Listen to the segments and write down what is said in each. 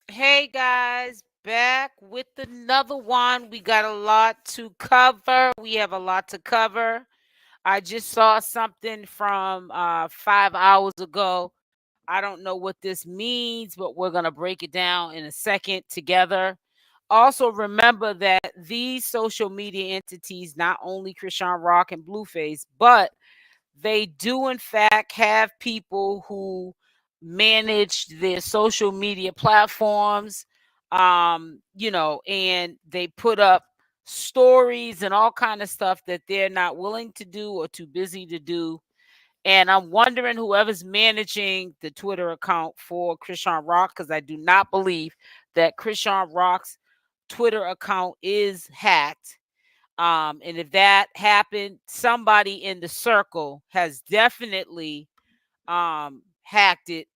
Hey guys, back with another one. We got a lot to cover. We have a lot to cover. I just saw something from 5 hours ago. I don't know what this means, but we're going to break it down in a second together. Also, remember that these social media entities, not only Chrisean Rock and Blueface, but they do in fact have people who manage their social media platforms, and they put up stories and all kind of stuff that they're not willing to do or too busy to do. And I'm wondering whoever's managing the Twitter account for Chrisean Rock, because I do not believe that Chrisean Rock's Twitter account is hacked. And if that happened, somebody in the circle has definitely hacked it.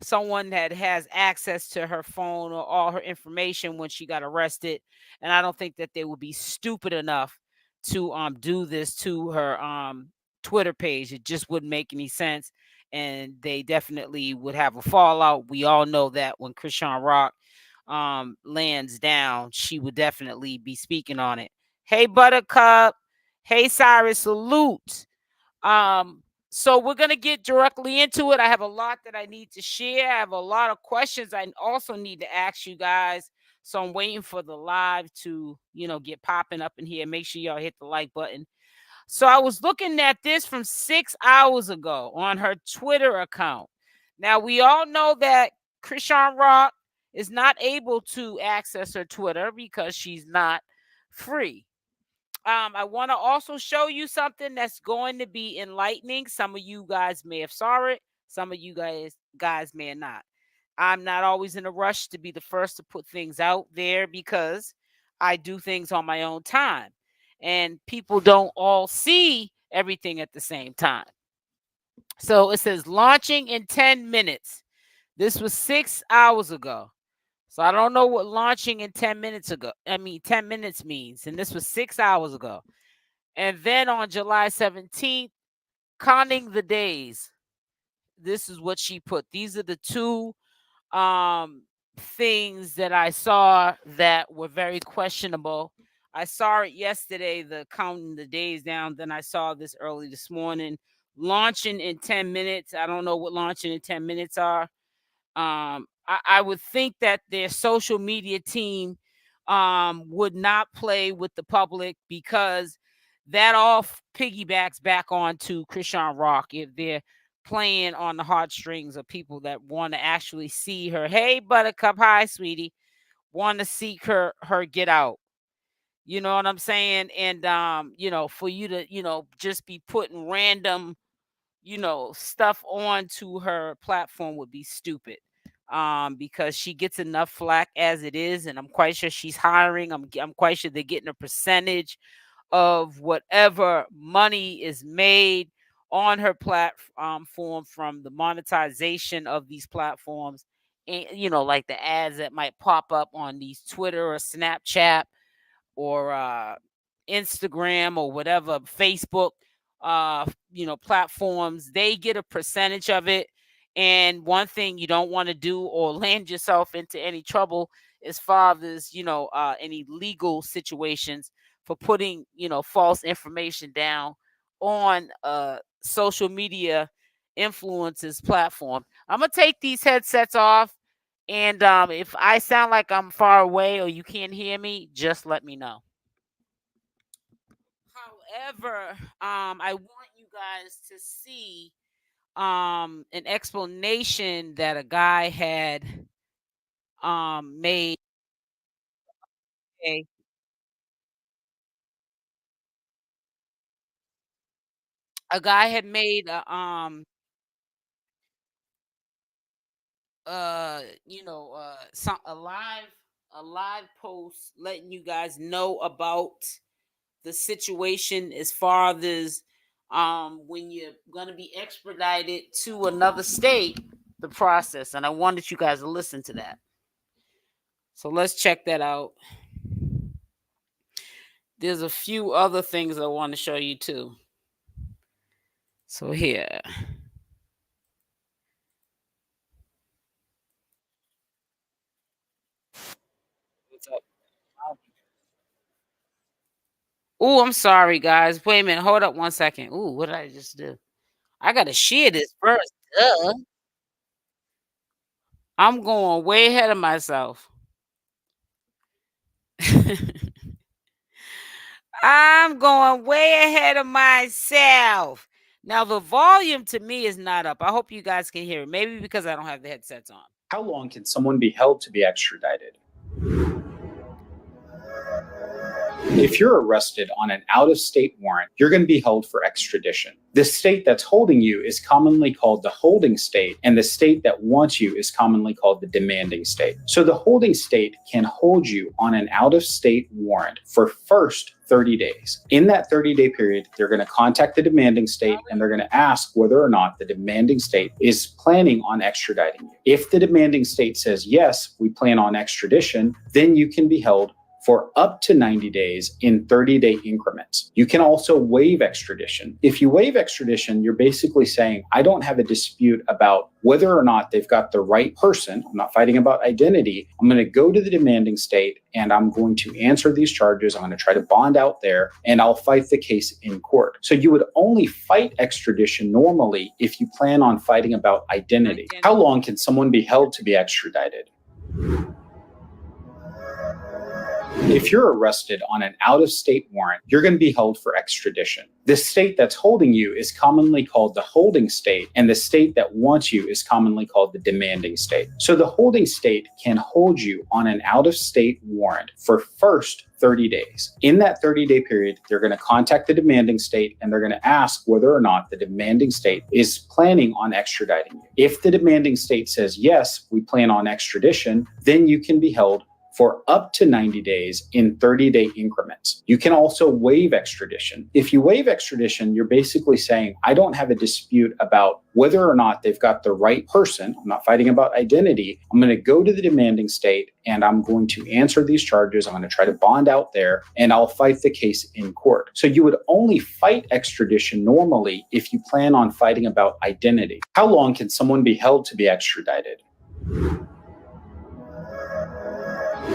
Someone that has access to her phone or all her information when she got arrested. And I don't think that they would be stupid enough to do this to her Twitter page. It just wouldn't make any sense. And they definitely would have a fallout. We all know that when Chrisean Rock lands down, she would definitely be speaking on it. Hey, Buttercup. Hey, Cyrus. Salute. Um, so we're gonna get directly into it. I have a lot that I need to share. I have a lot of questions I also need to ask you guys. So I'm waiting for the live to, get popping up in here. Make sure y'all hit the like button. So I was looking at this from 6 hours ago on her Twitter account. Now we all know that Chrisean Rock is not able to access her Twitter because she's not free. I want to also show you something that's going to be enlightening. Some of you guys may have saw it. Some of you guys may not. I'm not always in a rush to be the first to put things out there because I do things on my own time. And people don't all see everything at the same time. So it says launching in 10 minutes. This was 6 hours ago. So I don't know what launching in 10 minutes ago. 10 minutes means. And this was 6 hours ago. And then on July 17th, counting the days. This is what she put. These are the two things that I saw that were very questionable. I saw it yesterday, the counting the days down. Then I saw this early this morning. Launching in 10 minutes. I don't know what launching in 10 minutes are. I would think that their social media team would not play with the public because that all piggybacks back onto Chrisean Rock if they're playing on the heartstrings of people that want to actually see her. Hey, Buttercup, hi, sweetie. Want to see her get out. You know what I'm saying? And for you to, just be putting random, stuff onto her platform would be stupid. Because she gets enough flack as it is, and I'm quite sure she's hiring. I'm quite sure they're getting a percentage of whatever money is made on her platform from the monetization of these platforms, and like the ads that might pop up on these Twitter or Snapchat or Instagram or whatever, Facebook, platforms. They get a percentage of it. And one thing you don't want to do or land yourself into any trouble as far as, any legal situations for putting, false information down on social media influencers platform. I'm gonna take these headsets off, and if I sound like I'm far away or you can't hear me, just let me know. However, I want you guys to see an explanation that a guy had made. A, a guy had made a live post letting you guys know about the situation as far as when you're gonna be extradited to another state, the process. And I wanted you guys to listen to that. So let's check that out. There's a few other things I want to show you too. So here. What's up? Oh, I'm sorry, guys. Wait a minute. Hold up 1 second. Ooh, what did I just do? I gotta share this first. Duh. I'm going way ahead of myself. I'm going way ahead of myself. Now the volume to me is not up. I hope you guys can hear it. Maybe because I don't have the headsets on. How long can someone be held to be extradited? If you're arrested on an out-of-state warrant, you're going to be held for extradition. The state that's holding you is commonly called the holding state, and the state that wants you is commonly called the demanding state. So the holding state can hold you on an out-of-state warrant for first 30 days. In that 30-day period, they're going to contact the demanding state and they're going to ask whether or not the demanding state is planning on extraditing you. If the demanding state says, yes, we plan on extradition, then you can be held for up to 90 days in 30-day increments. You can also waive extradition. If you waive extradition, you're basically saying, I don't have a dispute about whether or not they've got the right person. I'm not fighting about identity. I'm going to go to the demanding state and I'm going to answer these charges. I'm going to try to bond out there and I'll fight the case in court. So you would only fight extradition normally if you plan on fighting about identity. How long can someone be held to be extradited? If you're arrested on an out-of-state warrant, you're going to be held for extradition. The state that's holding you is commonly called the holding state, and the state that wants you is commonly called the demanding state. So the holding state can hold you on an out-of-state warrant for first 30 days. In that 30-day period, they're going to contact the demanding state and they're going to ask whether or not the demanding state is planning on extraditing you. If the demanding state says, yes, we plan on extradition, then you can be held for up to 90 days in 30-day increments. You can also waive extradition. If you waive extradition, you're basically saying, I don't have a dispute about whether or not they've got the right person. I'm not fighting about identity. I'm going to go to the demanding state and I'm going to answer these charges. I'm going to try to bond out there and I'll fight the case in court. So you would only fight extradition normally if you plan on fighting about identity. How long can someone be held to be extradited?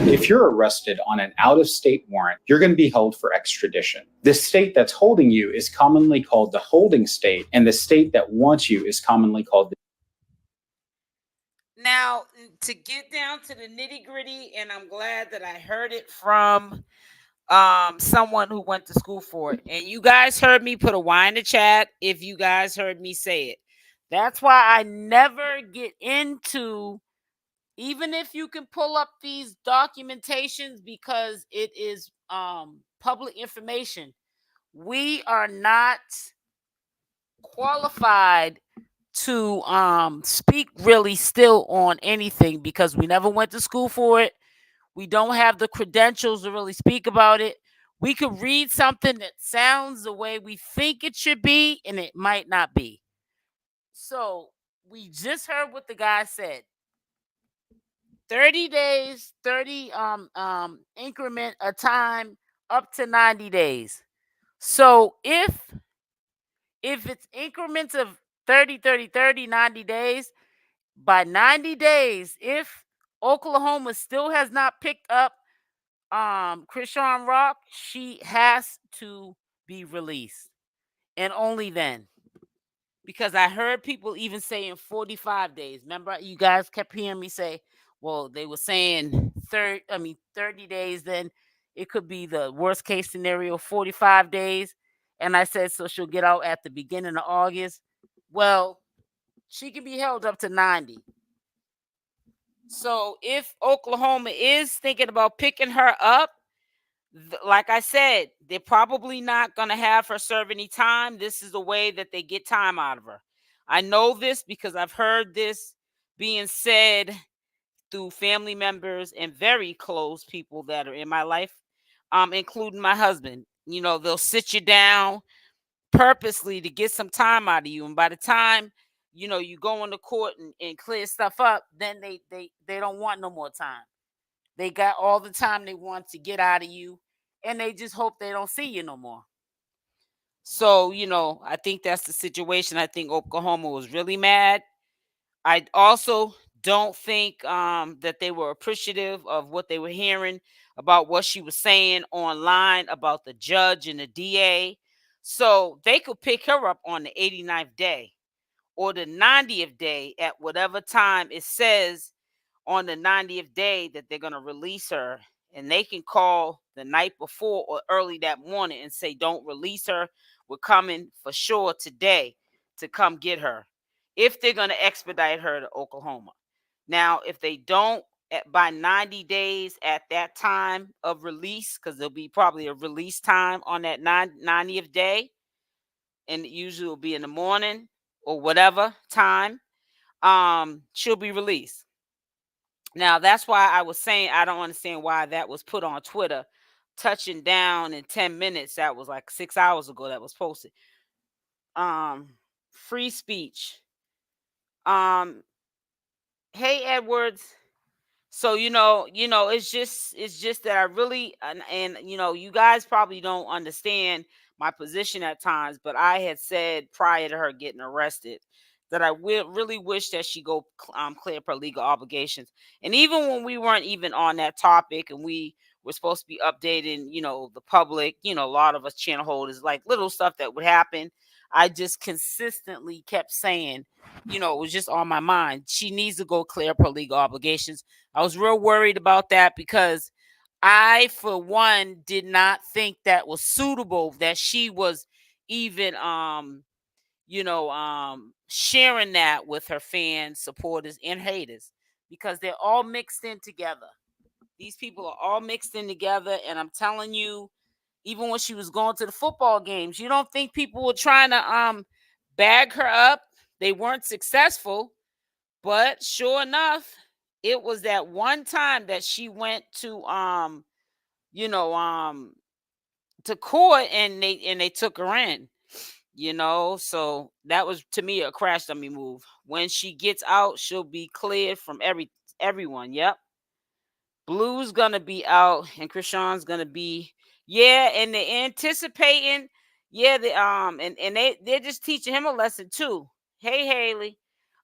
If you're arrested on an out-of-state warrant, you're going to be held for extradition. The state that's holding you is commonly called the holding state, and the state that wants you is commonly called the... Now, to get down to the nitty-gritty, and I'm glad that I heard it from someone who went to school for it. And you guys heard me put a Y in the chat if you guys heard me say it. That's why I never get into... Even if you can pull up these documentations because it is public information, we are not qualified to speak really still on anything because we never went to school for it. We don't have the credentials to really speak about it. We could read something that sounds the way we think it should be, and it might not be. So we just heard what the guy said. 30 days, 30 increment a time up to 90 days. So if it's increments of 30, 30, 30, 90 days, by 90 days, if Oklahoma still has not picked up Chrisean Rock, she has to be released. And only then. Because I heard people even saying 45 days. Remember, you guys kept hearing me say, well, they were saying 30 days, then it could be the worst case scenario, 45 days. And I said, so she'll get out at the beginning of August. Well, she can be held up to 90. So if Oklahoma is thinking about picking her up, like I said, they're probably not going to have her serve any time. This is the way that they get time out of her. I know this because I've heard this being said through family members and very close people that are in my life, including my husband. You know, they'll sit you down purposely to get some time out of you. And by the time, you know, you go into court and clear stuff up, then they don't want no more time. They got all the time they want to get out of you, and they just hope they don't see you no more. So, you know, I think that's the situation. I think Oklahoma was really mad. I also don't think that they were appreciative of what they were hearing about what she was saying online about the judge and the DA. So they could pick her up on the 89th day or the 90th day at whatever time it says on the 90th day that they're going to release her. And they can call the night before or early that morning and say, don't release her. We're coming for sure today to come get her if they're going to expedite her to Oklahoma. Now, if they don't, by 90 days at that time of release, because there'll be probably a release time on that 90th day, and it usually will be in the morning or whatever time, she'll be released. Now, that's why I was saying I don't understand why that was put on Twitter, touching down in 10 minutes. That was like 6 hours ago that was posted. Free speech. Hey, Edwards. So it's just that I really and you guys probably don't understand my position at times, but I had said prior to her getting arrested that I really wish that she go clear up her legal obligations. And even when we weren't even on that topic and we were supposed to be updating, the public, a lot of us channel holders, like little stuff that would happen, I just consistently kept saying, it was just on my mind. She needs to go clear up her legal obligations. I was real worried about that because I, for one, did not think that was suitable that she was even, sharing that with her fans, supporters, and haters, because they're all mixed in together. These people are all mixed in together, and I'm telling you, even when she was going to the football games, you don't think people were trying to bag her up? They weren't successful, but sure enough, it was that one time that she went to to court and they took her in. So that was, to me, a crash dummy move. When she gets out, she'll be cleared from everyone. Yep. Blue's gonna be out and Chrisean's gonna be, and they're anticipating, and they're just teaching him a lesson too. Hey, Haley.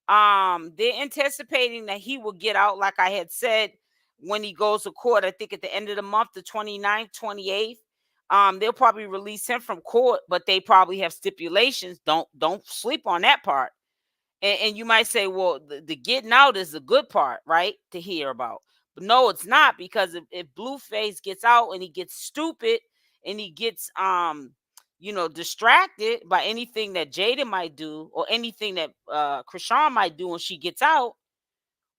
They're anticipating that he will get out, like I had said, when he goes to court. I think at the end of the month, the 29th, 28th. They'll probably release him from court, but they probably have stipulations. Don't sleep on that part. And you might say, well, the getting out is the good part, right, to hear about. But no, it's not, because if Blueface gets out and he gets stupid and he gets distracted by anything that Jaidyn might do or anything that Chrisean might do when she gets out,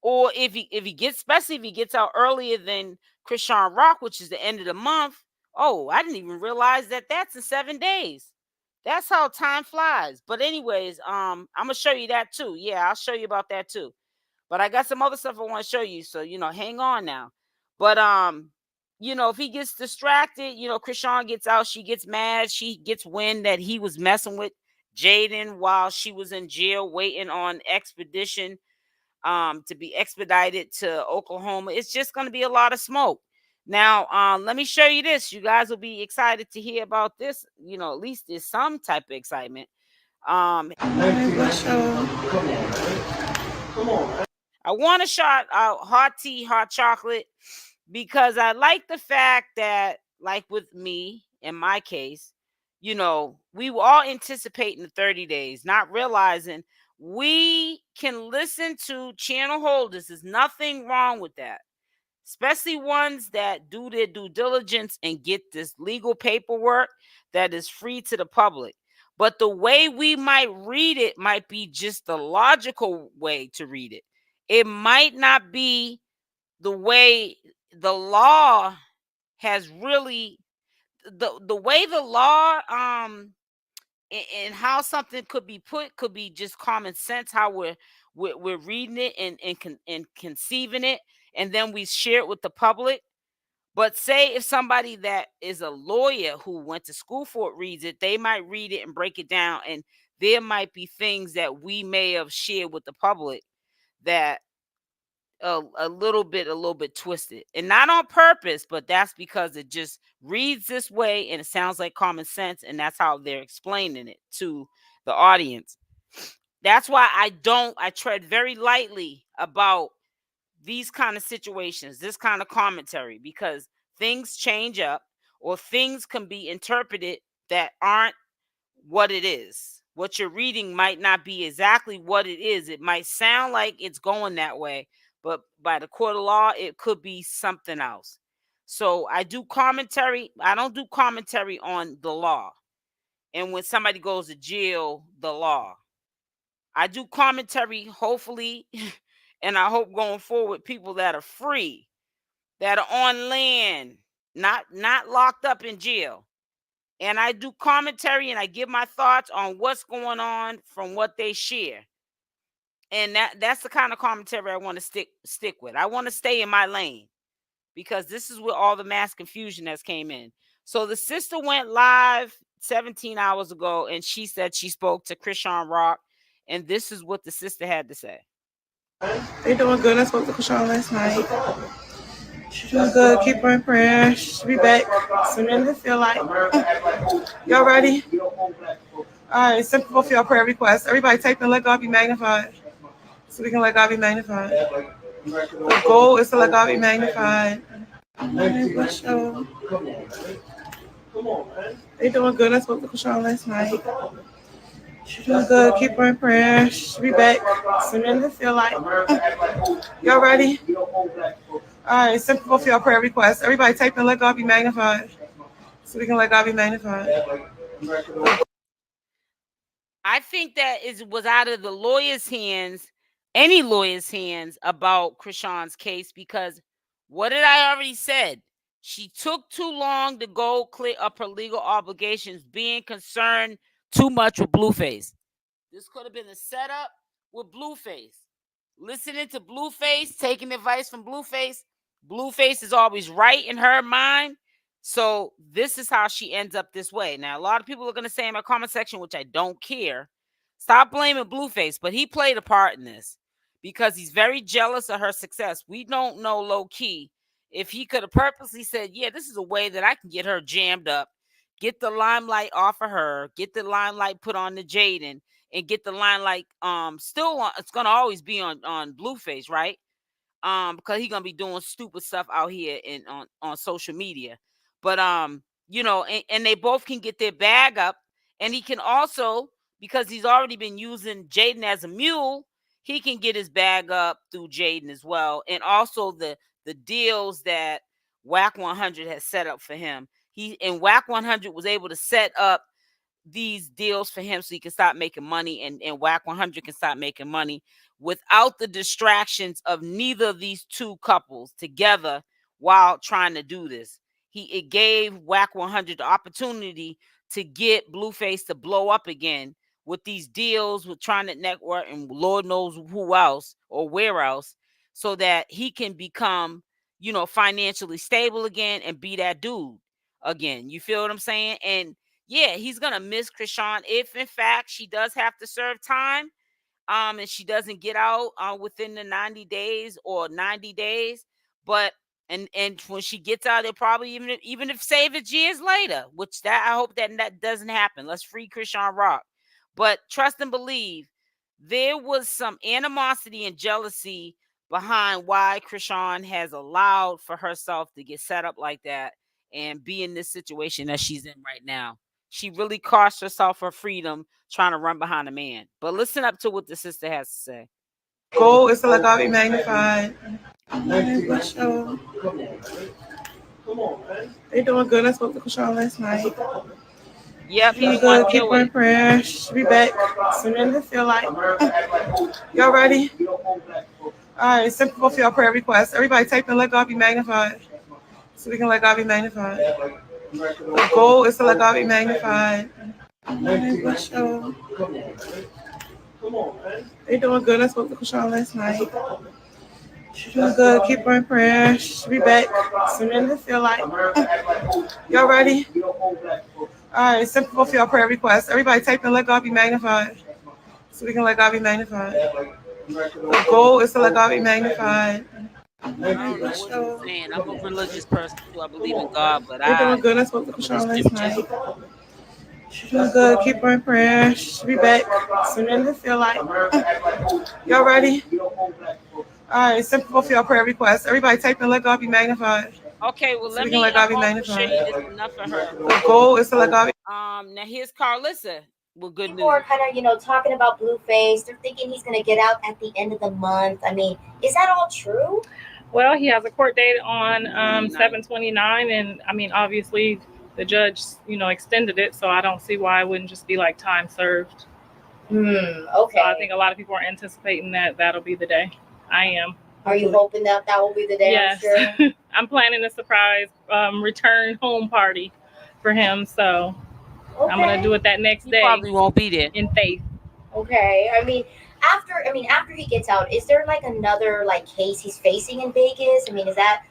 or if he gets, especially if he gets out earlier than CashApp, which is the end of the month. Oh, I didn't even realize that that's in 7 days. That's how time flies. But anyways, I'm gonna show you that too. Yeah, I'll show you about that too. But I got some other stuff I want to show you. So hang on now. But if he gets distracted, Chrisean gets out, she gets mad, she gets wind that he was messing with Jaidyn while she was in jail waiting on Extradition to be expedited to Oklahoma. It's just going to be a lot of smoke. Now, let me show you this. You guys will be excited to hear about this. At least there's some type of excitement. I want a shot of hot tea, hot chocolate, because I like the fact that, like with me, in my case, we were all anticipating the 30 days, not realizing we can listen to channel holders. There's nothing wrong with that, especially ones that do their due diligence and get this legal paperwork that is free to the public. But the way we might read it might be just the logical way to read it. It might not be the way the law has really, the way the law and how something could be put could be just common sense, how we're reading it and conceiving it, and then we share it with the public. But say if somebody that is a lawyer who went to school for it reads it, they might read it and break it down, and there might be things that we may have shared with the public that a little bit twisted, and not on purpose, but that's because it just reads this way and it sounds like common sense, and that's how they're explaining it to the audience. That's why I tread very lightly about these kind of situations, this kind of commentary, because things change up or things can be interpreted that aren't what it is. What you're reading might not be exactly what it is. It might sound like it's going that way, but by the court of law, it could be something else. So I do commentary. I don't do commentary on the law. And when somebody goes to jail, the law. I do commentary, hopefully, and I hope going forward, people that are free, that are on land, not locked up in jail. And I do commentary and I give my thoughts on what's going on from what they share. And that's the kind of commentary I want to stick with. I want to stay in my lane because this is where all the mass confusion has came in. So the sister went live 17 hours ago and she said she spoke to Chrisean Rock, and this is what the sister had to say. They doing good. I spoke to Chrisean last night. She's doing good. Keep her in prayer. She'll be back sooner than they feel like. Y'all ready? All right, simple both of y'all prayer requests. Everybody type and let God be magnified. So we can let God be magnified. The goal is to let God be magnified. Bless you. They doing good. I spoke to Chrisean last night. She's doing good. Keep her in prayer. She'll be back sooner than they feel like. Y'all ready? All right, simple both of y'all prayer requests. Everybody type and let God be magnified. So we can let God be magnified. I think that was out of the lawyer's hands, any lawyer's hands, about Chrisean's case, because what did I already said? She took too long to go clear up her legal obligations, being concerned too much with Blueface. This could have been a setup with Blueface. Listening to Blueface, taking advice from Blueface. Blueface is always right in her mind. So this is how she ends up this way. Now, a lot of people are going to say in my comment section, which I don't care, stop blaming Blueface, but he played a part in this because he's very jealous of her success. We don't know low key if he could have purposely said, yeah, this is a way that I can get her jammed up, get the limelight off of her, get the limelight put on the Jaidyn, and get the limelight still on. It's going to always be on Blueface, right? Because he's gonna be doing stupid stuff out here in on social media. But you know, and they both can get their bag up, and he can also, because he's already been using Jaidyn as a mule, he can get his bag up through Jaidyn as well. And also the deals that Wack 100 has set up for him. Wack 100 was able to set up these deals for him so he can start making money, and Wack 100 can start making money without the distractions of neither of these two couples together while trying to do this. It gave Wack 100 the opportunity to get Blueface to blow up again with these deals with trying to network and Lord knows who else or where else, so that he can become, you know, financially stable again and be that dude again. You feel what I'm saying? And yeah, he's gonna miss Chrisean if in fact she does have to serve time, and she doesn't get out within the 90 days or 90 days. But and when she gets out, they'll probably even if save it years later, which that I hope that doesn't happen. Let's free Chrisean Rock. But trust and believe, there was some animosity and jealousy behind why Chrisean has allowed for herself to get set up like that and be in this situation that she's in right now. She really cost herself her freedom trying to run behind a man. But listen up to what the sister has to say. Goal is to let God be magnified. Bless you. They doing good. I spoke to Chrisean last night. Yep, he's good. Keep her in prayer. She'll be back sooner than they feel like. Y'all ready? All right, simple both of y'all prayer requests. Everybody type and let God be magnified. So we can let God be magnified. The goal is to let God be magnified. Bless you. They doing good. I spoke to Chrisean last night. She's doing good. Keep her in prayer. She'll be back sooner than they feel like. Y'all ready? All right, simple both of y'all prayer requests. Everybody type and let God be magnified. So we can let God be magnified. The goal is to let God be magnified. I don't know what you're saying. I'm a religious person too. I believe in God, but They're doing good. I spoke to Chrisean last night. She's doing good. Keep her in prayer. She should be back sooner than I feel like. Y'all ready? All right, simple for your prayer requests. Everybody type and let God be magnified. Okay, well, So let we can me let God be also share you magnified. this enough for her. The goal is to let God be. Now here's Carlissa with good People are news. kind of, talking about Blueface. They're thinking he's going to get out at the end of the month. I mean, is that all true? Well, he has a court date on 7/29, and I mean, obviously, the judge, extended it, so I don't see why it wouldn't just be like time served. Okay. So I think a lot of people are anticipating that that'll be the day. I am. Are you hoping that will be the day? Yes. I'm sure. I'm planning a surprise return home party for him, so Okay. I'm gonna do it that next He day probably won't be there. in faith. Okay. After he gets out, is there like another case he's facing in Vegas? I mean, is that?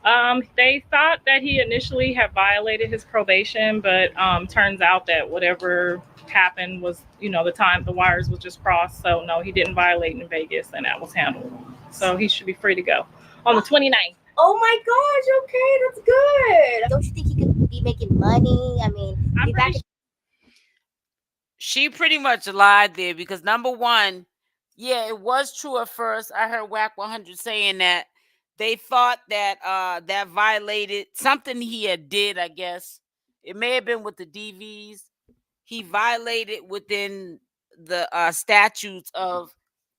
They thought that he initially had violated his probation, but turns out that whatever happened was, the time the wires was just crossed. So no, he didn't violate in Vegas, and that was handled. So he should be free to go on the 29th. Oh my gosh! Okay, that's good. Don't you think he could be making money? I mean, She pretty much lied there because number one, yeah, it was true at first. I heard Wack 100 saying that they thought that that violated something he had did. I guess it may have been with the DVs. He violated within the statutes of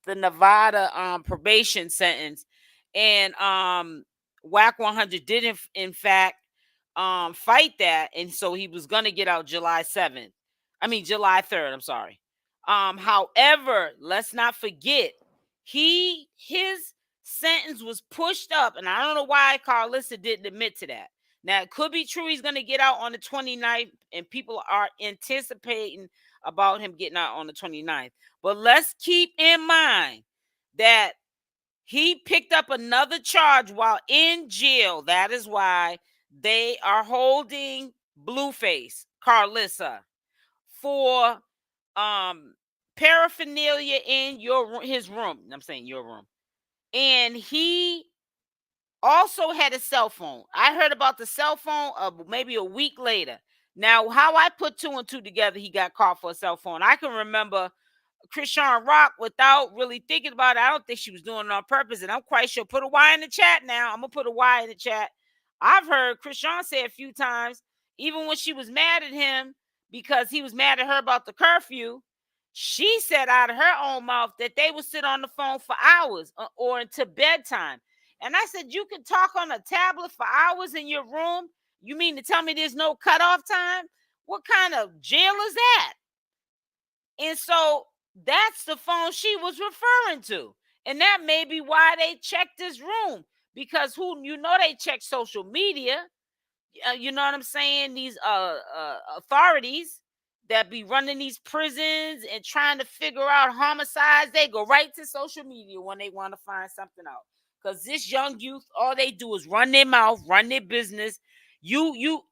the Nevada probation sentence, and Wack 100 did in fact fight that, and so he was going to get out July 7th. I mean July 3rd. I'm sorry. However, let's not forget his sentence was pushed up, and I don't know why Carlissa didn't admit to that. Now, it could be true he's going to get out on the 29th, and people are anticipating about him getting out on the 29th. But let's keep in mind that he picked up another charge while in jail. That is why they are holding Blueface, Carlissa, for paraphernalia in his room. I'm saying your room. And he also had a cell phone. I heard about the cell phone maybe a week later. Now, how I put two and two together, he got caught for a cell phone. I can remember Chrisean Rock without really thinking about it. I don't think she was doing it on purpose, and I'm quite sure. Put a Y in the chat now. I'm gonna put a Y in the chat. I've heard Chrisean say a few times, even when she was mad at him because he was mad at her about the curfew, she said out of her own mouth that they would sit on the phone for hours or until bedtime. And I said, you can talk on a tablet for hours in your room? You mean to tell me there's no cutoff time? What kind of jail is that? And so that's the phone she was referring to. And that may be why they checked this room, because they check social media. You know what I'm saying? These authorities that be running these prisons and trying to figure out homicides, they go right to social media when they want to find something out. Because this young youth, all they do is run their mouth, run their business. You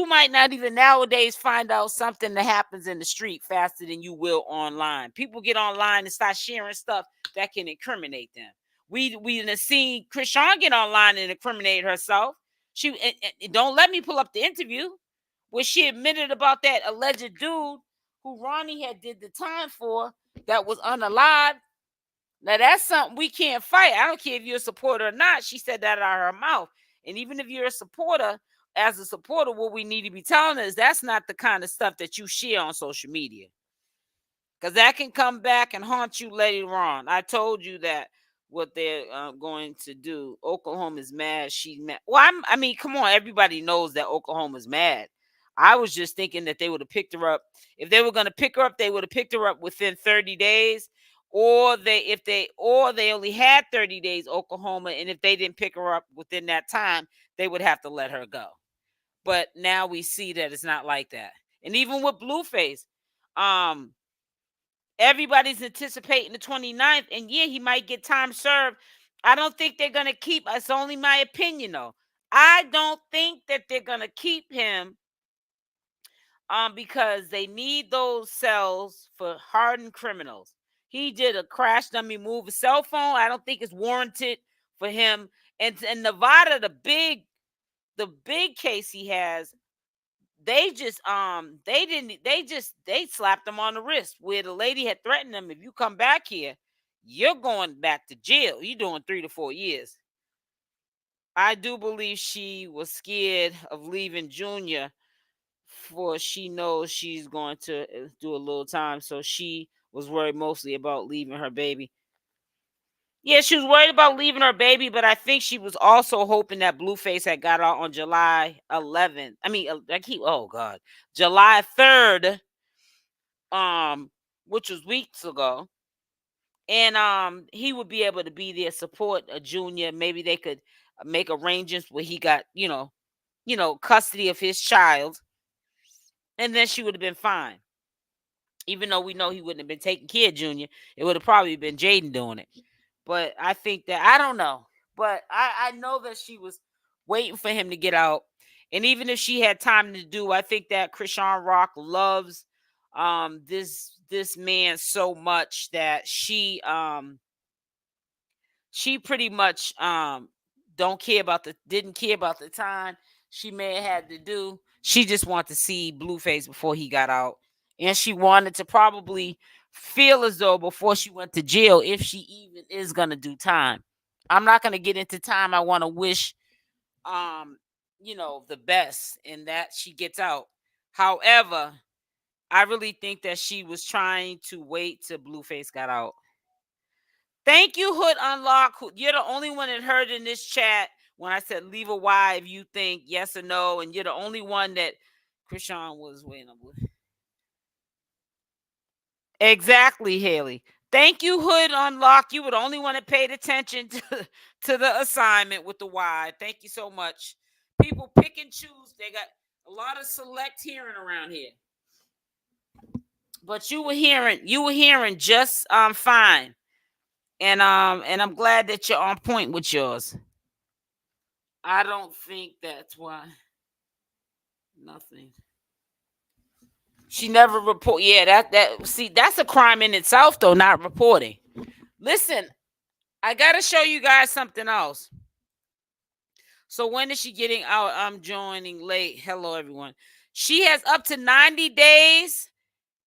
might not even nowadays find out something that happens in the street faster than you will online. People get online and start sharing stuff that can incriminate them. We have seen Chrisean get online and incriminate herself. She don't let me pull up the interview where she admitted about that alleged dude who Ronnie had did the time for that was unalive. Now that's something we can't fight. I don't care if you're a supporter or not. She said that out of her mouth. And even if you're a supporter, as a supporter, what we need to be telling is that's not the kind of stuff that you share on social media, because that can come back and haunt you later on. I told you that what they're going to do. Oklahoma is mad. She's mad. Well, I mean, come on. Everybody knows that Oklahoma's mad. I was just thinking that they would have picked her up. If they were going to pick her up, they would have picked her up within 30 days. Or they only had 30 days, Oklahoma, and if they didn't pick her up within that time, they would have to let her go. But now we see that it's not like that. And even with Blueface, everybody's anticipating the 29th, and yeah, he might get time served. I don't think they're going to keep, it's only my opinion though. I don't think that they're going to keep him because they need those cells for hardened criminals. He did a crash dummy move, a cell phone. I don't think it's warranted for him. And in Nevada, the big case he has, they slapped him on the wrist where the lady had threatened him, if you come back here, you're going back to jail. You're doing 3 to 4 years. I do believe she was scared of leaving Junior, for she knows she's going to do a little time. So she was worried mostly about leaving her baby. Yeah, she was worried about leaving her baby, but I think she was also hoping that Blueface had got out on July 11th. I mean, July 3rd, which was weeks ago. And he would be able to be there, support a Junior. Maybe they could make arrangements where he got, custody of his child. And then she would have been fine. Even though we know he wouldn't have been taking care of Junior, it would have probably been Jaidyn doing it. But I think that, I don't know. But I know that she was waiting for him to get out. And even if she had time to do, I think that Chrisean Rock loves this man so much that she pretty much didn't care about the time she may have had to do. She just wanted to see Blueface before he got out. And she wanted to probably feel as though before she went to jail, if she even is going to do time. I'm not going to get into time. I want to wish, the best in that she gets out. However, I really think that she was trying to wait till Blueface got out. Thank you, Hood Unlock. You're the only one that heard in this chat when I said leave a Y if you think yes or no. And you're the only one that Chrisean was waiting on. Exactly, Haley. Thank you, Hood Unlock. You were the only one that paid attention to the assignment with the Y. Thank you so much. People pick and choose. They got a lot of select hearing around here. But you were hearing just fine. And I'm glad that you're on point with yours. I don't think that's why. Nothing. She never report. Yeah, that's a crime in itself, though, not reporting. Listen, I gotta show you guys something else. So when is she getting out? I'm joining late. Hello, everyone. She has up to 90 days,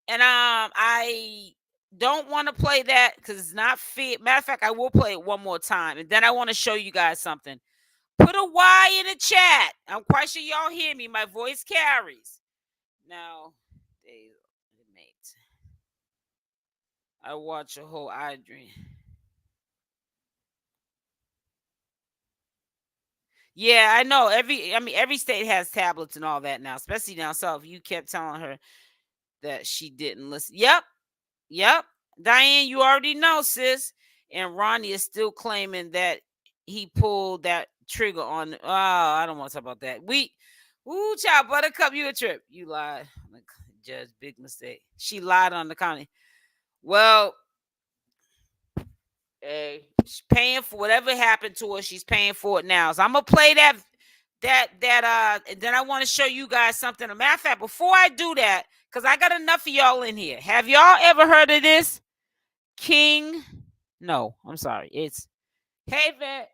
and I don't want to play that because it's not fair. Matter of fact, I will play it one more time, and then I want to show you guys something. Put a Y in the chat. I'm quite sure y'all hear me. My voice carries. Now, mate, I watch a whole iDream. Yeah, I know. Every state has tablets and all that now, especially down south. You kept telling her that she didn't listen. Yep. Diane, you already know, sis. And Ronnie is still claiming that he pulled that trigger on. Oh, I don't want to talk about that. Child, Buttercup, you a trip. You lied. Judge, big mistake. She lied on the county. Well, she's paying for whatever happened to her. She's paying for it now. So I'm gonna play that. And then I want to show you guys something. As a matter of fact, before I do that, because I got enough of y'all in here. Have y'all ever heard of this? King? No, I'm sorry. It's Hey Vet.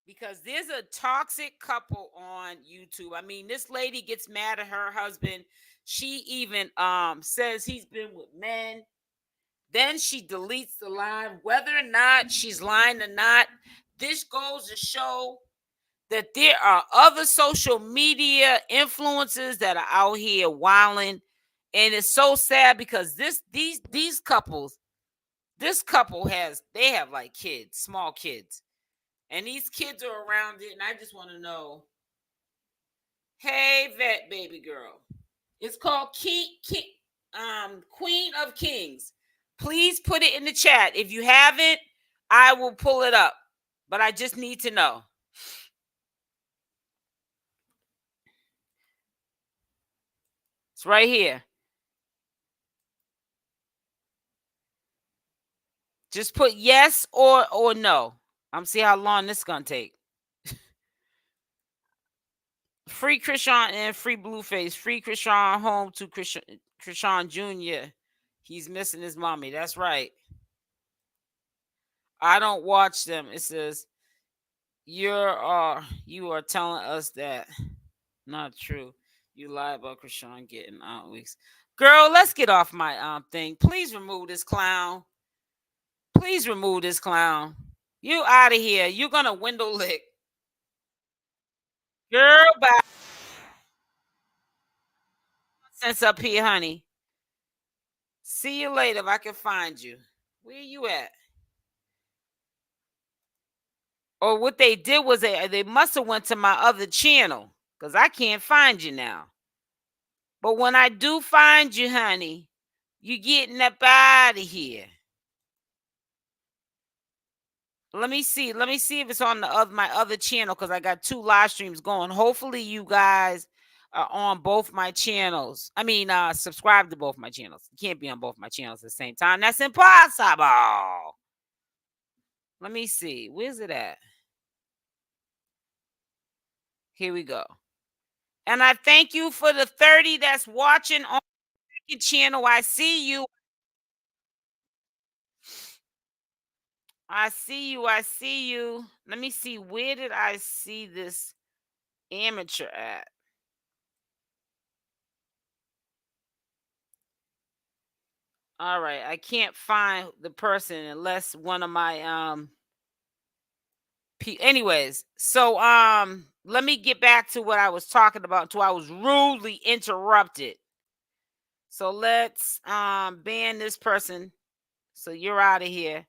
Because there's a toxic couple on YouTube. I mean, this lady gets mad at her husband. She even says he's been with men. Then she deletes the live, whether or not she's lying or not. This goes to show that there are other social media influencers that are out here wilding. And it's so sad because these couples, this couple they have like kids, small kids. And these kids are around it, and I just want to know, hey, Vet Baby Girl. It's called Queen of Kings. Please put it in the chat. If you haven't, I will pull it up. But I just need to know. It's right here. Just put yes or no. I'm see how long this is gonna take. Free Chrisean and free Blueface. Free Chrisean home to Chrisean Jr. He's missing his mommy. That's right. I don't watch them. It says you are telling us that not true. You lie about Chrisean getting out weeks. Girl, let's get off my thing. Please remove this clown. Please remove this clown. You out of here. You're gonna window lick. Girl, bye. Sense up here, honey. See you later if I can find you. Where you at? Or what they did was they must have went to my other channel because I can't find you now. But when I do find you, honey, you getting up out of here. Let me see. Let me see if it's on my other channel because I got 2 live streams going. Hopefully you guys are on both my channels. I mean, subscribe to both my channels. You can't be on both my channels at the same time. That's impossible. Let me see. Where's it at? Here we go. And I thank you for the 30 that's watching on the channel. I see you. I see you. I see you. Let me see. Where did I see this amateur at? All right. I can't find the person unless one of my anyways, so let me get back to what I was talking about until I was rudely interrupted. So let's ban this person. So you're out of here.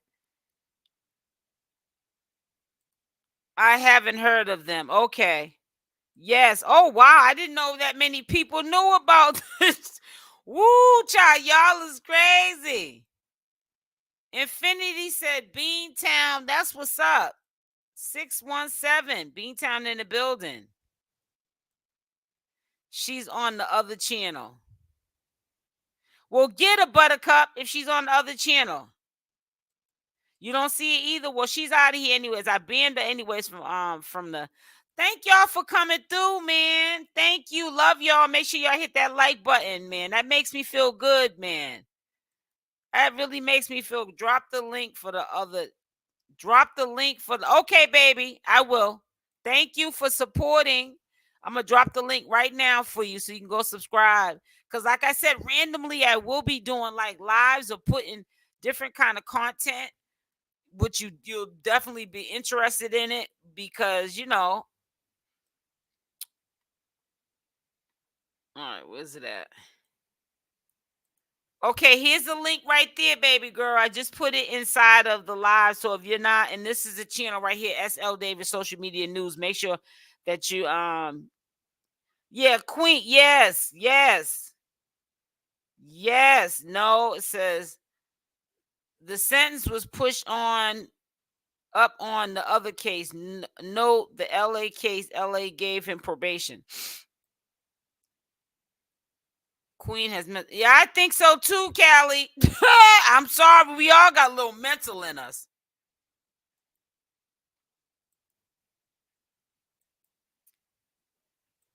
I haven't heard of them. Okay. Yes. Oh, wow. I didn't know that many people knew about this. Woo, child. Y'all is crazy. Infinity said Beantown. That's what's up. 617. Beantown in the building. She's on the other channel. Well, get a Buttercup if she's on the other channel. You don't see it either. Well, she's out of here anyways. I banned her anyways from the. Thank y'all for coming through, man. Thank you. Love y'all. Make sure y'all hit that like button, man. That makes me feel good, man. That really makes me feel. Drop the link for the other. Drop the link for the. Okay, baby. I will. Thank you for supporting. I'm going to drop the link right now for you so you can go subscribe. Because like I said, randomly, I will be doing like lives or putting different kind of content, which you'll definitely be interested in it because, you know. All right, where's it at? Okay, here's the link right there, baby girl. I just put it inside of the live. So if you're not, and this is the channel right here, SL Davis Social Media News, make sure that you yeah, Queen, yes. No, it says the sentence was pushed on up on the other case. No, the LA case, LA gave him probation. Queen has yeah, I think so too, Callie. I'm sorry, we all got a little mental in us.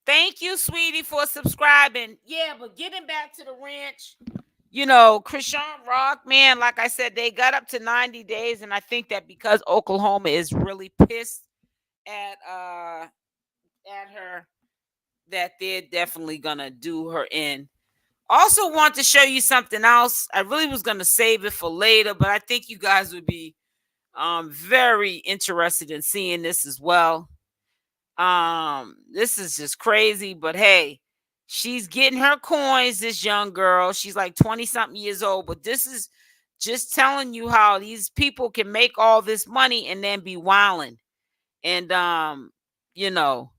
Thank you, sweetie, for subscribing. Yeah, but getting back to the ranch, you know, Chrisean Rock, man, like I said, they got up to 90 days, and I think that because Oklahoma is really pissed at her, that they're definitely gonna do her in. Also want to show you something else. I really was gonna save it for later, but I think you guys would be very interested in seeing this as well. This is just crazy, but hey, she's getting her coins, this young girl. She's like 20 something years old, but this is just telling you how these people can make all this money and then be wilding. And you know,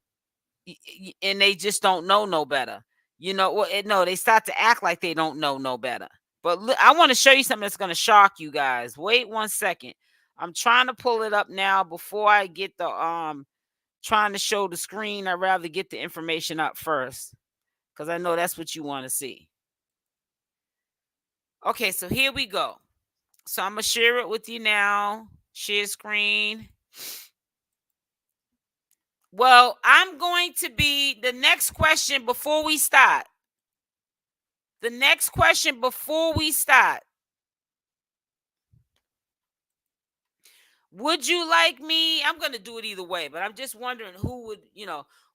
and they just don't know no better. You know, well, no, they start to act like they don't know no better. But I want to show you something that's going to shock you guys. Wait 1 second. I'm trying to pull it up now before I get the trying to show the screen. I'd rather get the information up first because I know that's what you want to see. Okay, so here we go. So I'm going to share it with you now. Share screen. Well, I'm going to be the next question before we start. The next question before we start. Would you like me? I'm going to do it either way, but I'm just wondering who would,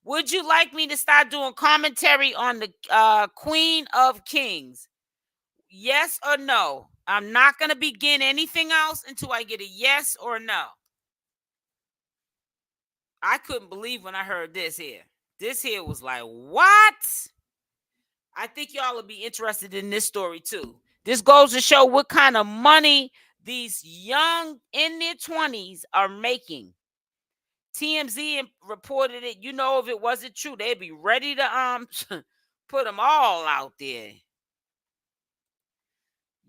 would you like me to start doing commentary on the Queen of Kings? Yes or no? I'm not going to begin anything else until I get a yes or no. I couldn't believe when I heard this here. This here was like, what? I think y'all will be interested in this story too. This goes to show what kind of money these young in their 20s are making. TMZ reported it. If it wasn't true, they'd be ready to put them all out there.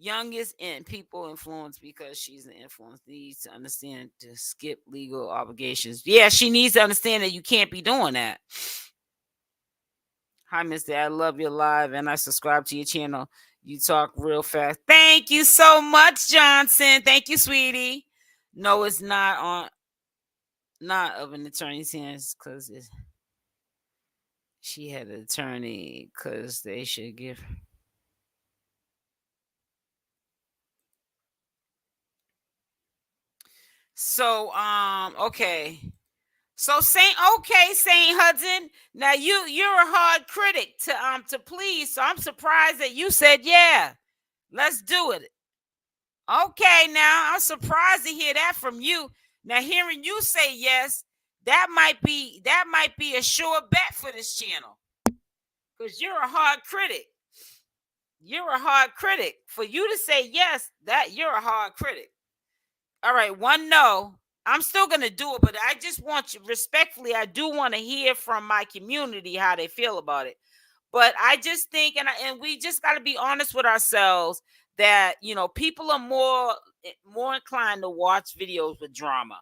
Youngest in people influenced because she's an influence needs to understand to skip legal obligations. Yeah, she needs to understand that you can't be doing that. Hi, Mr. I love your live and I subscribe to your channel. You talk real fast. Thank you so much, Johnson. Thank you, sweetie. No, it's not of an attorney's hands because she had an attorney because they should give her. So, okay. So Saint Hudson. Now you're a hard critic to please. So I'm surprised that you said yeah. Let's do it. Okay, now I'm surprised to hear that from you. Now hearing you say yes, that might be a sure bet for this channel. Because you're a hard critic. You're a hard critic. For you to say yes, that you're a hard critic. All right, one no. I'm still going to do it, but I just want you, respectfully, I do want to hear from my community how they feel about it. But I just think, and we just got to be honest with ourselves that, people are more inclined to watch videos with drama.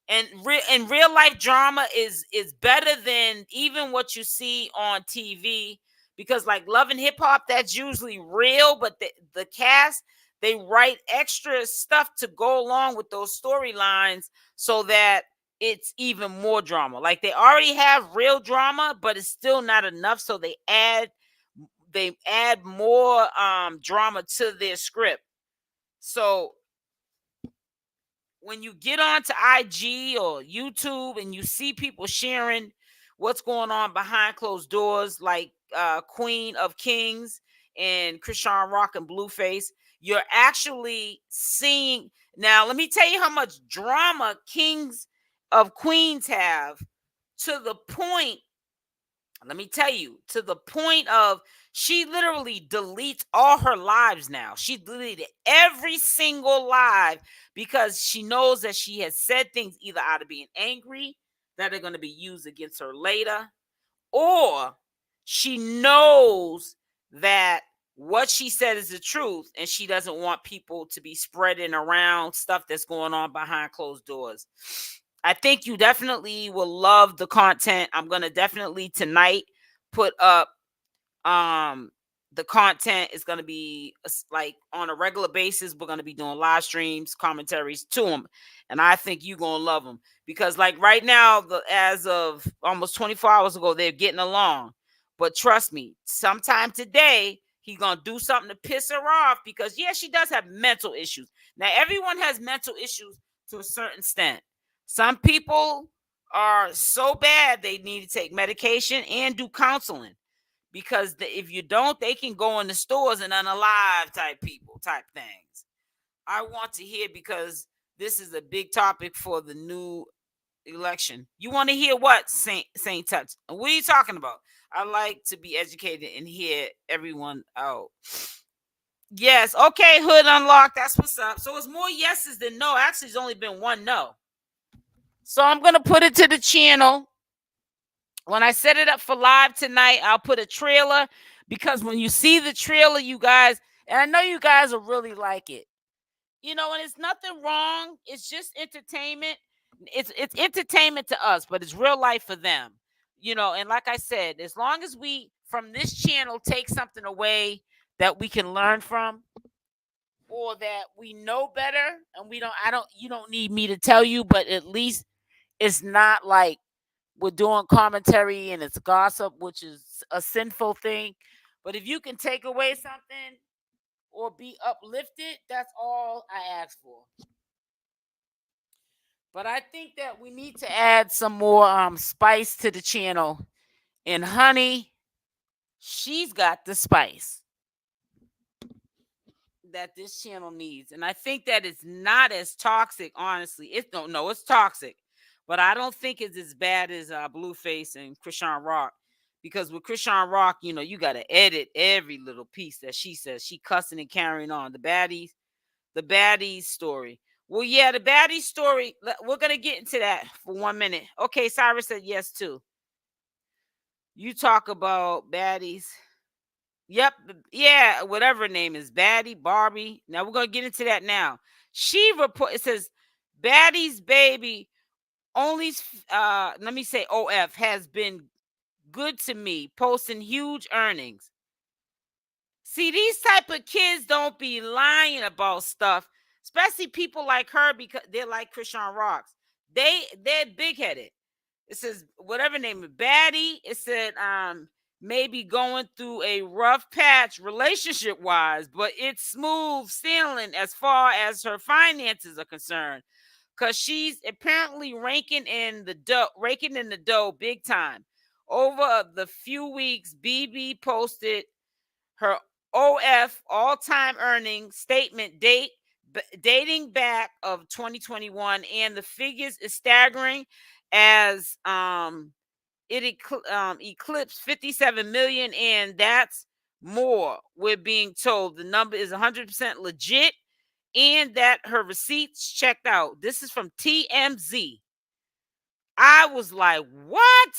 And real life drama is better than even what you see on TV, because like Love and Hip Hop, that's usually real, but the cast, they write extra stuff to go along with those storylines so that it's even more drama. Like they already have real drama, but it's still not enough, so they add more drama to their script. So when you get onto IG or YouTube and you see people sharing what's going on behind closed doors, like Queen of Kings and Chrisean Rock and Blueface, you're actually seeing. Now, let me tell you how much drama Kings of Queens have, to the point. Let me tell you, to the point of she literally deletes all her lives now. She deleted every single live because she knows that she has said things either out of being angry that are going to be used against her later, or she knows that what she said is the truth and she doesn't want people to be spreading around stuff that's going on behind closed doors. I think you definitely will love the content. I'm going to definitely tonight put up the content. Is going to be like on a regular basis. We're going to be doing live streams, commentaries to them. And I think you're going to love them because like right now, as of almost 24 hours ago, they're getting along. But trust me, sometime today, he's going to do something to piss her off because, yeah, she does have mental issues. Now, everyone has mental issues to a certain extent. Some people are so bad they need to take medication and do counseling, because if you don't, they can go in the stores and unalive type things. I want to hear, because this is a big topic for the new election. You want to hear what, Saint Touch? What are you talking about? I like to be educated and hear everyone out. Yes, okay, Hood Unlocked. That's what's up. So it's more yeses than no. Actually, it's only been one no. So I'm going to put it to the channel. When I set it up for live tonight, I'll put a trailer, because when you see the trailer, you guys, and I know you guys will really like it. And it's nothing wrong. It's just entertainment. It's entertainment to us, but it's real life for them. And like I said, as long as we from this channel take something away that we can learn from, or that we know better, and you don't need me to tell you, but at least it's not like we're doing commentary and it's gossip, which is a sinful thing. But if you can take away something or be uplifted, that's all I ask for. But I think that we need to add some more spice to the channel. And honey, she's got the spice that this channel needs. And I think that it's not as toxic, honestly. It's toxic. But I don't think it's as bad as Blueface and Chrisean Rock. Because with Chrisean Rock, you got to edit every little piece that she says. She cussing and carrying on. The baddies story. Well, yeah, the baddies story. We're going to get into that for 1 minute. Okay, Cyrus said yes, too. You talk about baddies. Yep. Yeah, whatever her name is. Baddie, Barbie. Now, we're going to get into that now. It says, Baddie's baby only, let me say OF, has been good to me, posting huge earnings. See, these type of kids don't be lying about stuff, especially people like her, because they're like Chrisean Rocks. They're big-headed. It says, whatever name it, Baddie, it said maybe going through a rough patch relationship-wise, but it's smooth sailing as far as her finances are concerned. Because she's apparently raking in the dough big time. Over the few weeks, BB posted her OF all-time earnings statement dating back of 2021, and the figures is staggering as it eclipsed 57 million, and that's more. We're being told the number is 100% legit, and that her receipts checked out. This is from TMZ. I was like, what?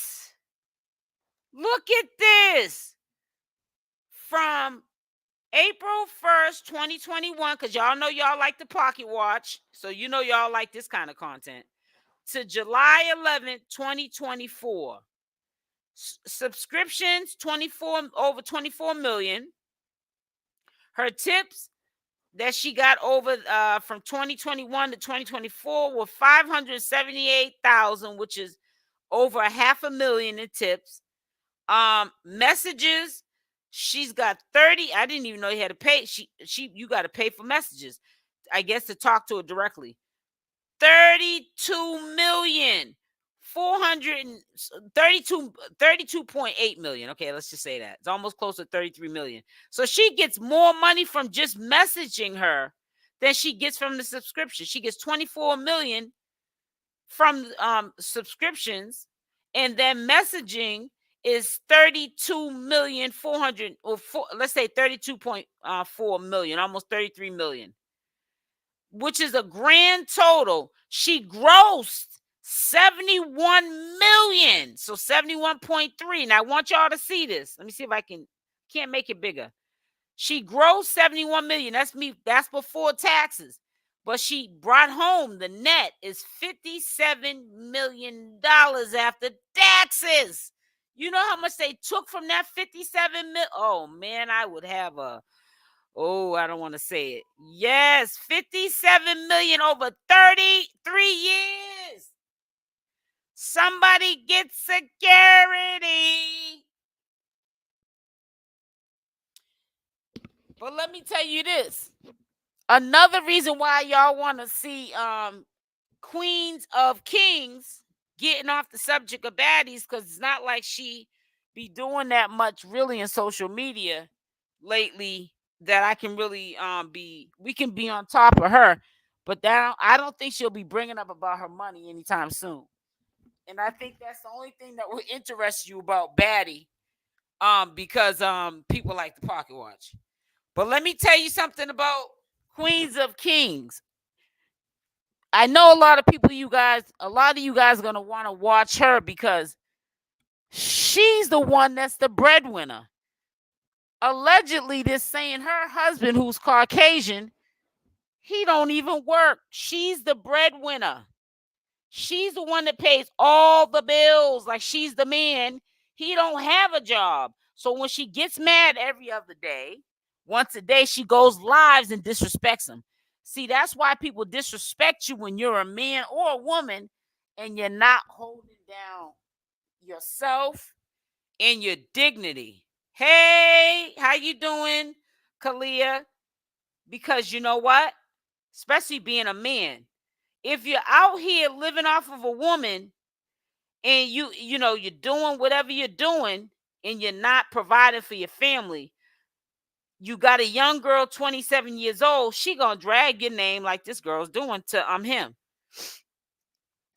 Look at this. From April 1st, 2021, because y'all know y'all like the pocket watch, so y'all like this kind of content, to July 11th, 2024. Subscriptions, over 24 million. Her tips that she got over from 2021 to 2024 were 578,000, which is over $500,000 in tips. Messages, she's got 30. I didn't even know you had to pay. You got to pay for messages, I guess, to talk to her directly. 32.8 million. Okay, let's just say that. It's almost close to 33 million. So she gets more money from just messaging her than she gets from the subscription. She gets 24 million from subscriptions, and then messaging is 32,400,000, or let's say 32.4 million, almost 33 million, which is a grand total. She grossed 71 million. So 71.3. Now I want y'all to see this. Let me see if I can't make it bigger. She grossed 71 million. That's before taxes. But she brought home, the net is $57 million after taxes. You know how much they took from that 57 million? Oh man, I would have I don't want to say it. Yes, 57 million over 33 years. Somebody get security. But let me tell you this. Another reason why y'all want to see Queens of Kings getting off the subject of baddies, because it's not like she be doing that much really in social media lately that I can really we can be on top of her. But I don't think she'll be bringing up about her money anytime soon. And I think that's the only thing that will interest you about baddie, because people like the pocket watch. But let me tell you something about Queens of Kings. I know a lot of you guys are going to want to watch her because she's the one that's the breadwinner. Allegedly, they're saying her husband, who's Caucasian, he don't even work. She's the breadwinner. She's the one that pays all the bills. Like, she's the man. He don't have a job. So when she gets mad every other day, once a day, she goes lives and disrespects him. See, that's why people disrespect you when you're a man or a woman and you're not holding down yourself and your dignity. Hey, how you doing, Kalia? Because you know what? Especially being a man, if you're out here living off of a woman and you're doing whatever you're doing and you're not providing for your family, you got a young girl, 27 years old, she gonna drag your name like this girl's doing to him.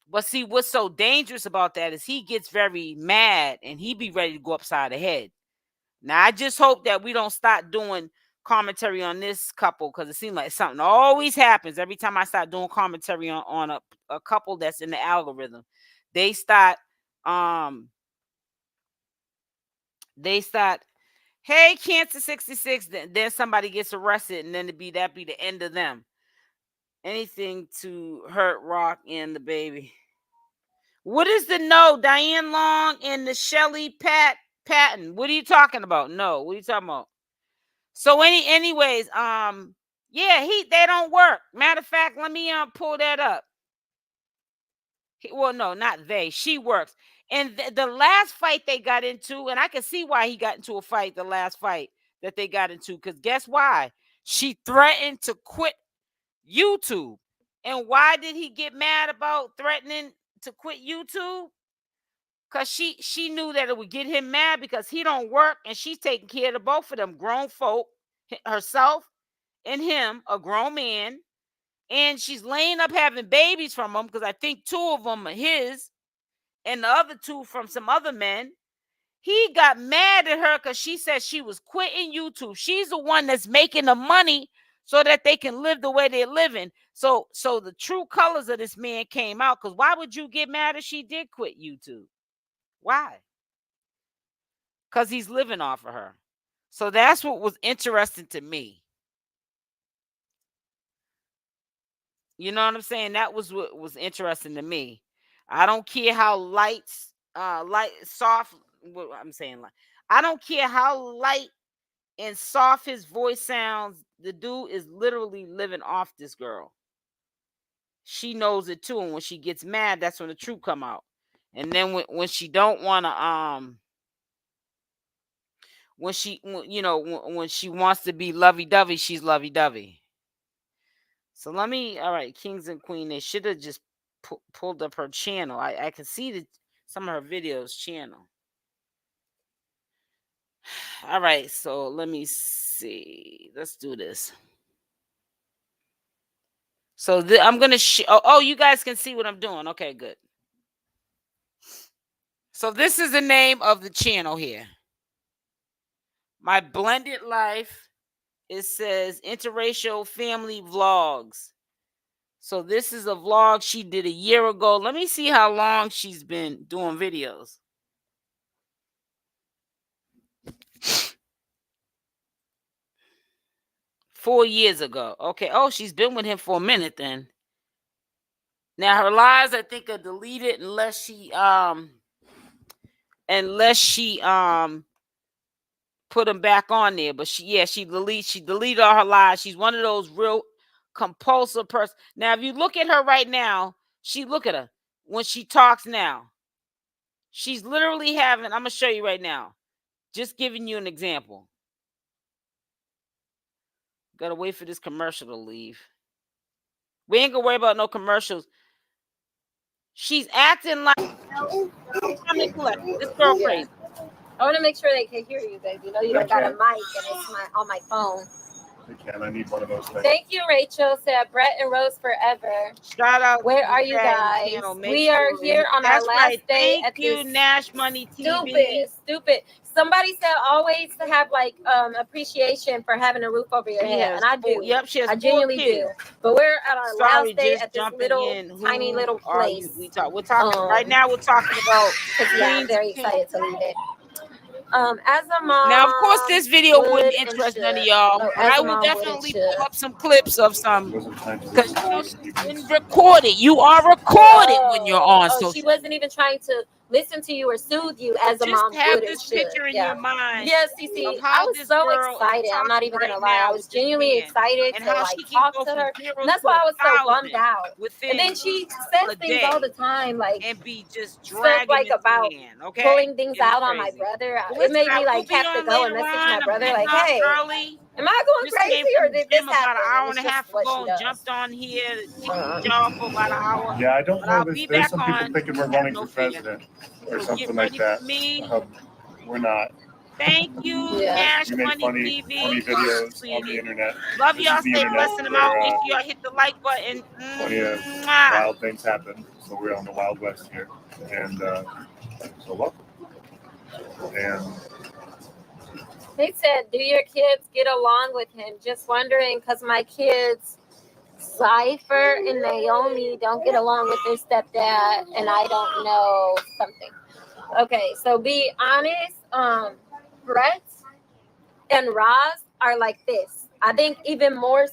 But see, what's so dangerous about that is he gets very mad and he be ready to go upside the head. Now, I just hope that we don't start doing commentary on this couple, because it seems like something always happens every time I start doing commentary on a couple that's in the algorithm. They start, hey, Cancer 66, then somebody gets arrested, and then that be the end of them. Anything to hurt Rock and the baby. What is the no? Diane Long and the Shelly Patton. What are you talking about? No, what are you talking about? So anyways, yeah, they don't work. Matter of fact, let me pull that up. Well, no, not they. She works. And the last fight they got into, and I can see why he got into a fight, the last fight that they got into, because guess why? She threatened to quit YouTube. And why did he get mad about threatening to quit YouTube? Because she knew that it would get him mad because he don't work, and she's taking care of the both of them grown folk, herself and him, a grown man, and she's laying up having babies from him, because I think 2 of them are his and the other 2 from some other men. He got mad at her because she said she was quitting YouTube. She's the one that's making the money so that they can live the way they're living. So the true colors of this man came out, because why would you get mad if she did quit YouTube? Why? Because he's living off of her. So that's what was interesting to me. You know what I'm saying? That was what was interesting to me. I don't care how soft, what I'm saying, I don't care how light and soft his voice sounds. The dude is literally living off this girl. She knows it too, and when she gets mad, that's when the truth come out. And then when she don't want to, when she wants to be lovey-dovey, she's lovey-dovey. So all right, Kings and Queen, they should have just pulled up her channel. I can see some of her videos channel. All right, so let me see. Let's do this. So I'm going to you guys can see what I'm doing. Okay, good. So this is the name of the channel here. My Blended Life. It says Interracial Family Vlogs. So this is a vlog she did a year ago. Let me see how long she's been doing videos. Four years ago. Okay. Oh, she's been with him for a minute then. Now her lives, I think, are deleted unless she put them back on there. But she deleted all her lies. She's one of those real compulsive person. Now, if you look at her right now, look at her when she talks now. She's literally having, I'm gonna show you right now. Just giving you an example. Gotta wait for this commercial to leave. We ain't gonna worry about no commercials. She's acting like this girl crazy. I want to make sure they can hear you, baby. You know you don't got a mic and it's on my phone. They can. I need one of those things. Thank you, Rachel. Said Brett and Rose forever. Shout out. Where are you guys? We are here on our last day at this Nash Money TV. Stupid. Somebody said always to have like appreciation for having a roof over your head, and I do. Yep, she has I genuinely do. But we're at our last day at this tiny little place. We're talking right now. We're talking about. I'm very excited to leave it. As a mom, now of course this video wouldn't interest none of y'all, but I will definitely pull up some clips of some, because you didn't record it. You are recorded when you're on social. She wasn't even trying to listen to you or soothe you as a mom. Just have this picture in your mind. Yes, CC. I was so excited. I'm not even gonna lie. I was genuinely excited to like talk to her. And that's why I was so bummed out. And then she says things all the time, like and be just dragging like about pulling things out on my brother. It made me like have to go and message my brother, like, hey. Am I going crazy or did this happen? About an hour and a half ago and jumped on here to kick y'all for about an hour. Yeah, I don't know. There's some people on. thinking we're running for president or So something like that. We're not. Thank you, Nash We make Money TV. funny videos on the internet. Love This y'all. is the Stay internet blessed and where, out. Make sure y'all hit the like button. Plenty of wild things happen. So we're on the Wild West here. And so welcome. And they said, do your kids get along with him? Just wondering, because my kids, Cypher and Naomi, don't get along with their stepdad, and I don't know something. Okay, so be honest, Brett and Roz are like this. I think even more